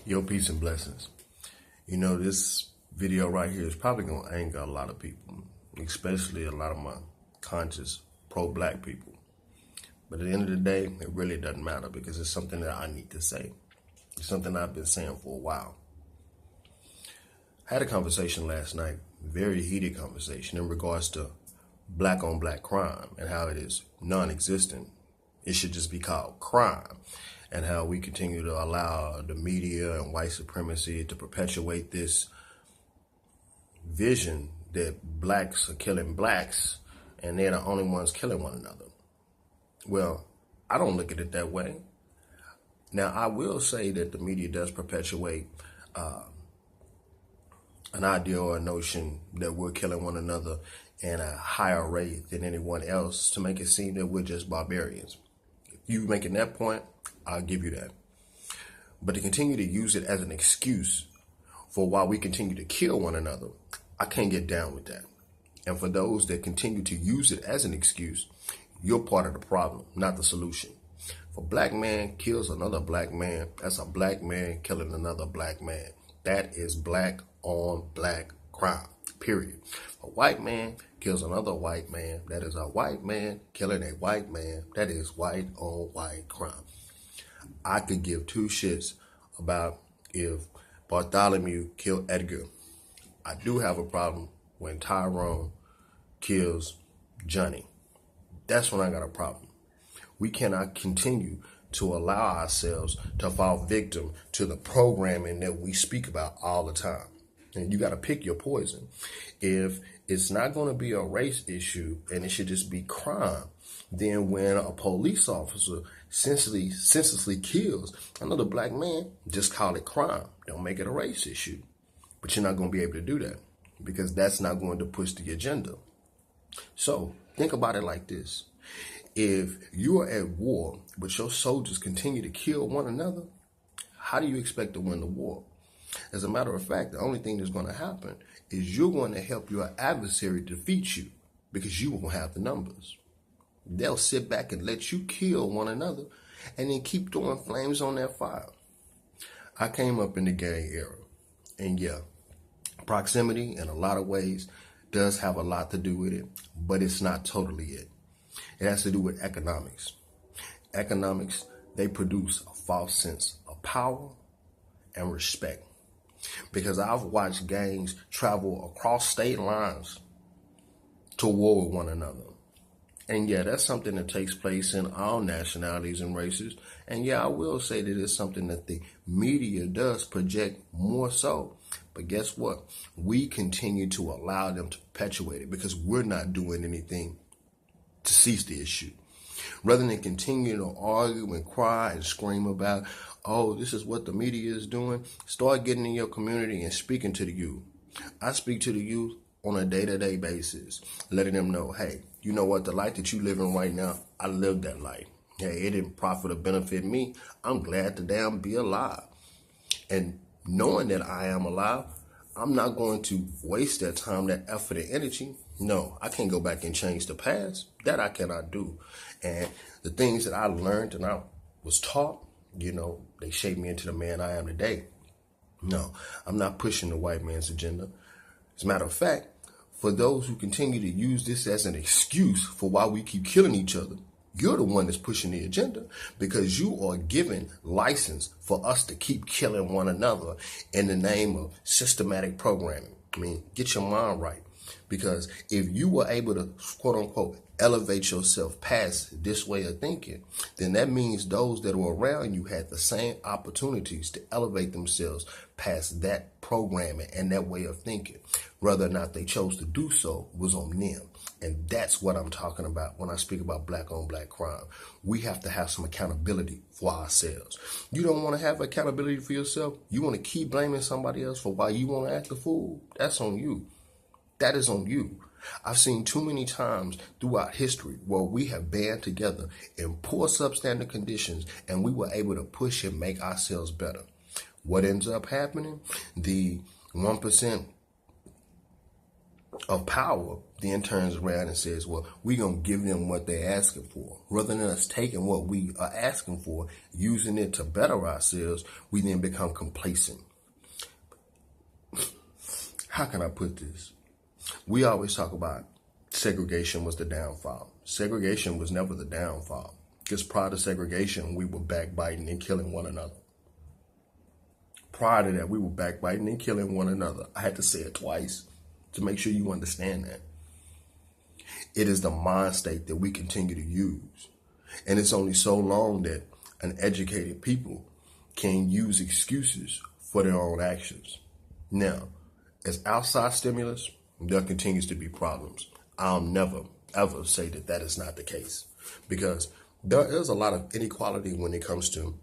Yo, peace and blessings. You know, this video right here is probably going to anger a lot of people, especially a lot of my conscious pro-black people. But at the end of the day, it really doesn't matter because it's something that I need to say. It's something I've been saying for a while. I had a conversation last night, very heated conversation in regards to black on black crime and how it is non-existent. It should just be called crime, and how we continue to allow the media and white supremacy to perpetuate this vision that blacks are killing blacks and they're the only ones killing one another. Well, I don't look at it that way. Now, I will say that the media does perpetuate an idea or a notion that we're killing one another at a higher rate than anyone else to make it seem that we're just barbarians. If you making that point, I'll give you that. But to continue to use it as an excuse for why we continue to kill one another, I can't get down with that. And for those that continue to use it as an excuse, you're part of the problem, not the solution. If a black man kills another black man, that's a black man killing another black man. That is black on black crime, period. A white man kills another white man, that is a white man killing a white man. That is white on white crime. I could give two shits about if Bartholomew killed Edgar. I do have a problem when Tyrone kills Johnny. That's when I got a problem. We cannot continue to allow ourselves to fall victim to the programming that we speak about all the time. And you got to pick your poison. If it's not going to be a race issue and it should just be crime, then when a police officer senselessly kills another black man, just call it crime. Don't make it a race issue. But you're not going to be able to do that because that's not going to push the agenda. So think about it like this. If you are at war, but your soldiers continue to kill one another, how do you expect to win the war? As a matter of fact, the only thing that's going to happen is you're going to help your adversary defeat you because you won't have the numbers. They'll sit back and let you kill one another and then keep throwing flames on that fire. I came up in the gang era, and yeah, proximity in a lot of ways does have a lot to do with it, but it's not totally it. It has to do with economics. Economics, they produce a false sense of power and respect. Because I've watched gangs travel across state lines to war with one another. And yeah, that's something that takes place in all nationalities and races. And yeah, I will say that it's something that the media does project more so. But guess what? We continue to allow them to perpetuate it because we're not doing anything to cease the issue. Rather than continue to argue and cry and scream about, oh, this is what the media is doing, start getting in your community and speaking to the youth. I speak to the youth on a day-to-day basis, letting them know, hey, you know what, the life that you live in right now, I lived that life. Hey, it didn't profit or benefit me. I'm glad to damn be alive. And knowing that I am alive, I'm not going to waste that time, that effort and energy. No, I can't go back and change the past. That I cannot do. And the things that I learned and I was taught, you know, they shaped me into the man I am today. No, I'm not pushing the white man's agenda. As a matter of fact, for those who continue to use this as an excuse for why we keep killing each other, you're the one that's pushing the agenda because you are giving license for us to keep killing one another in the name of systematic programming. I mean, get your mind right. Because if you were able to, quote unquote, elevate yourself past this way of thinking, then that means those that were around you had the same opportunities to elevate themselves past that programming and that way of thinking. Whether or not they chose to do so was on them. And that's what I'm talking about when I speak about black on black crime. We have to have some accountability for ourselves. You don't want to have accountability for yourself. You want to keep blaming somebody else for why you want to act a fool. That's on you. That is on you. I've seen too many times throughout history where we have band together in poor substandard conditions and we were able to push and make ourselves better. What ends up happening? The 1% of power then turns around and says, well, we're going to give them what they're asking for. Rather than us taking what we are asking for, using it to better ourselves, we then become complacent. How can I put this? We always talk about segregation was the downfall. Segregation was never the downfall. Because prior to segregation, we were backbiting and killing one another. Prior to that, we were backbiting and killing one another. I had to say it twice to make sure you understand that. It is the mind state that we continue to use. And it's only so long that an educated people can use excuses for their own actions. Now, as outside stimulus, there continues to be problems. I'll never, ever say that that is not the case, because there is a lot of inequality when it comes to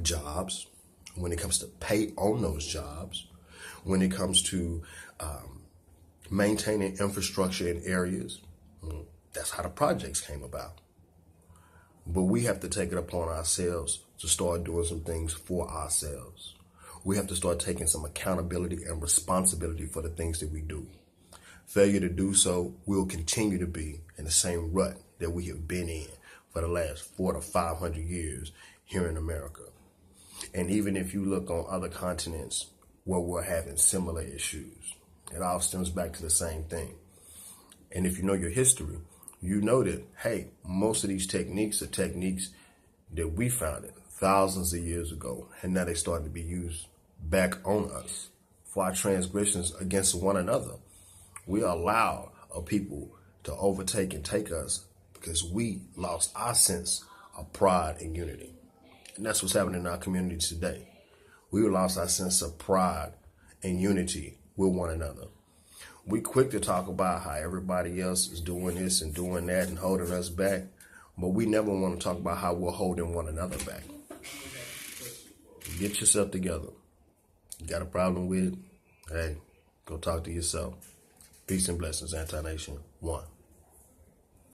jobs, when it comes to pay on those jobs, when it comes to maintaining infrastructure in areas. That's how the projects came about. But we have to take it upon ourselves to start doing some things for ourselves. We have to start taking some accountability and responsibility for the things that we do. Failure to do so will continue to be in the same rut that we have been in for the last 400 to 500 years here in America. And even if you look on other continents where we're having similar issues, it all stems back to the same thing. And if you know your history, you know that, hey, most of these techniques are techniques that we founded thousands of years ago, and now they started to be used back on us for our transgressions against one another. We allow a people to overtake and take us because we lost our sense of pride and unity. And that's what's happening in our community today. We lost our sense of pride and unity with one another. We quick to talk about how everybody else is doing this and doing that and holding us back, but we never want to talk about how we're holding one another back. Get yourself together. You got a problem with it? Hey, go talk to yourself. Peace and blessings, Anti-Nation. 1.